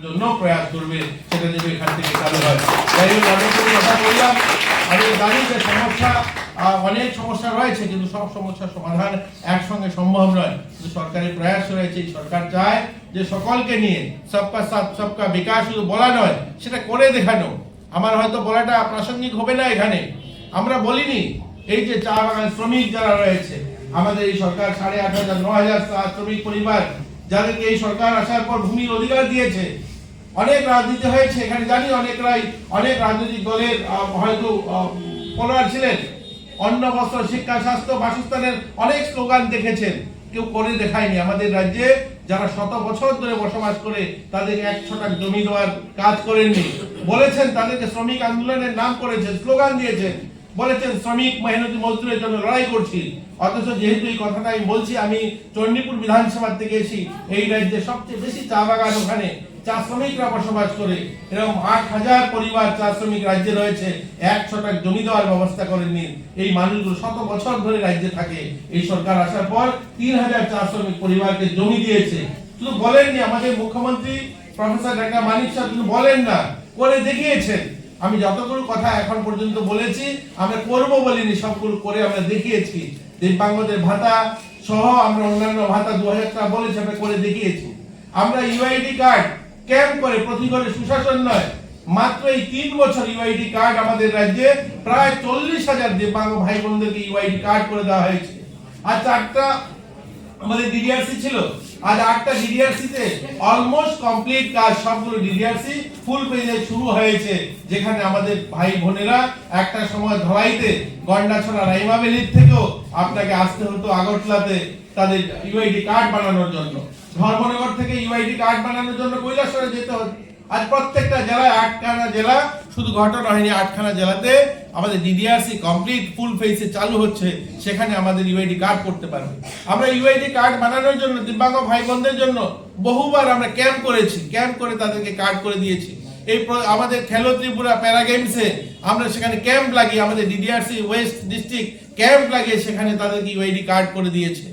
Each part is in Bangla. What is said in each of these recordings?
জন্য প্রয়াস করবে, সেটা যেন এখান থেকে চালু হয়। যাই হোক, অনেক কথা বললাম। আমি জানি যে সমস্যা, অনেক সমস্যা রয়েছে, কিন্তু সব সমস্যার সমাধান একসঙ্গে সম্ভব নয়। কিন্তু সরকারের প্রয়াস রয়েছে, সরকার চায় যে সকলকে নিয়ে সবকা সাথ সবকা বিকাশ শুধু বলা নয়, সেটা করে দেখানো। আমার হয়তো বলাটা প্রাসঙ্গিক হবে না এখানে। আমরা বলিনি এই যে চা বাগান শ্রমিক যারা রয়েছে, আমাদের এই সরকার 8,500 9,000 শ্রমিক পরিবার, যাদেরকে এই সরকার আসার পর ভূমির অধিকার দিয়েছে। অনেক রাজনীতি হয়েছে এখানে, জানি অনেকরাই অনেক রাজনৈতিক দলের হয়তো ফলোয়ার ছিলেন। অন্ন, বস্ত্র, শিক্ষা, স্বাস্থ্য, বাসস্থানের অনেক স্লোগান দেখেছেন, কেউ করে দেখায়নি। আমাদের রাজ্যে যারা শত বছর ধরে বসবাস করে তাদেরকে 1 ছটাক জমি দেওয়ার কাজ করেননি। বলেছেন তাদেরকে শ্রমিক আন্দোলনের নাম করেছেন, স্লোগান দিয়েছেন, বলেছেন শ্রমিক মেহনতি মজদুরের জন্য লড়াই করছি। অথচ যেহেতু এই কথাটা আমি বলছি, আমি চণ্ডীপুর বিধানসভা থেকে এসেছি, এই রাজ্যে সবচেয়ে বেশি চা বাগান, ওখানে চা শ্রমিকরা বসবাস করে। এরকম 8,000 পরিবার চা শ্রমিক রাজ্যে রয়েছে, 1 ছটাক জমি দেওয়ার ব্যবস্থা করেননি। এই মানুষগুলো শত বছর ধরে রাজ্যে থাকে। এই সরকার আসার পর 3,000 চা শ্রমিক পরিবারকে জমি দিয়েছে। শুধু বলেননি, আমাদের মুখ্যমন্ত্রী প্রফেসর ডক্টর মানিক সাহেব শুধু বলেন না, করে দেখিয়েছেন। আমি যতগুলো কথা এখন পর্যন্ত বলেছি, আমরা করব বলিনি, সবগুলো করে আমরা দেখিয়েছি। দিব্যাঙ্গদের ভাতা সহ আমরা অন্যান্য ভাতা 2,000 টাকা বলেছি, আমরা করে দেখিয়েছি। আমরা ইউআইডি কার্ড ক্যাম্প করে, প্রতি ঘরে সুশাসন নয়, মাত্র এই 3 বছর ইউআইডি কার্ড আমাদের রাজ্যে প্রায় 40,000 দিব্যাঙ্গ ভাই বোনদেরকে ইউআইডি কার্ড করে দেওয়া হয়েছে। আর 4টা আমাদের ডিডিআরসি ছিল, আজ 8টা ডিডিআরসি তে অলমোস্ট কমপ্লিট কাজ। সবগুলো ডিডিআরসি ফুল পেজে শুরু হয়েছে, যেখানে আমাদের ভাই বোনেরা একটা সময় ধলাইতে, গন্ডাছড়া, রাইমাবেলির থেকেও আপনাকে আসতে হতো আগরতলাতে তাদের ইউআইডি কার্ড বানানোর জন্য। ধর্মনগর থেকে ইউআইডি কার্ড বানানোর জন্য কৈলাসহরে যেতে হতো। আজ প্রত্যেকটা জেলায়, 8খানা জেলা, শুধু ঘটনা হয়নি, 8খানা জেলাতে আমাদের ডিডিআরসি কমপ্লিট ফুল ফেসে চালু হচ্ছে, সেখানে আমাদের ইউআইডি কার্ড করতে পারবে। আমরা ইউআইডি কার্ড বানানোর জন্য দিব্যাঙ্গ ভাই বোনদের জন্য বহুবার আমরা ক্যাম্প করেছি, ক্যাম্প করে তাদেরকে কার্ড করে দিয়েছি। এই আমাদের খেলো ত্রিপুরা প্যারা গেমসে আমরা সেখানে ক্যাম্প লাগিয়ে, আমাদের ডিডিআরসি ওয়েস্ট ডিস্ট্রিক্ট ক্যাম্প লাগিয়ে সেখানে তাদেরকে ইউআইডি কার্ড করে দিয়েছে।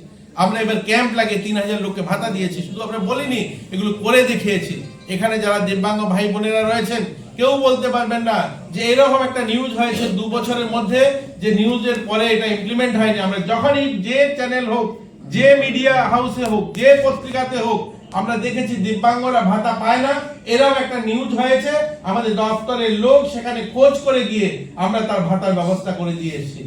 আমরা এবার ক্যাম্প লাগিয়ে 3,000 লোককে ভাতা দিয়েছি। শুধু আমরা বলিনি, এগুলো করে দেখিয়েছি। এখানে যারা দিব্যাঙ্গ ভাই বোনেরা রয়েছেন, কেউ বলতে পারবেন না যে এরকম একটা নিউজ হয়েছে 2 বছরের মধ্যে, যে নিউজের পরে এটা ইমপ্লিমেন্ট হয়নি। আমরা যখনই যে চ্যানেল হোক, যে মিডিয়া হাউসে হোক, যে পত্রিকাতে হোক, আমরা দেখেছি দিব্যাঙ্গরা ভাতা পায় না, এরকম একটা নিউজ হয়েছে। আমাদের দপ্তরের লোক সেখানে খোঁজ করে গিয়ে আমরা তার ভাতার ব্যবস্থা করে দিয়েছি।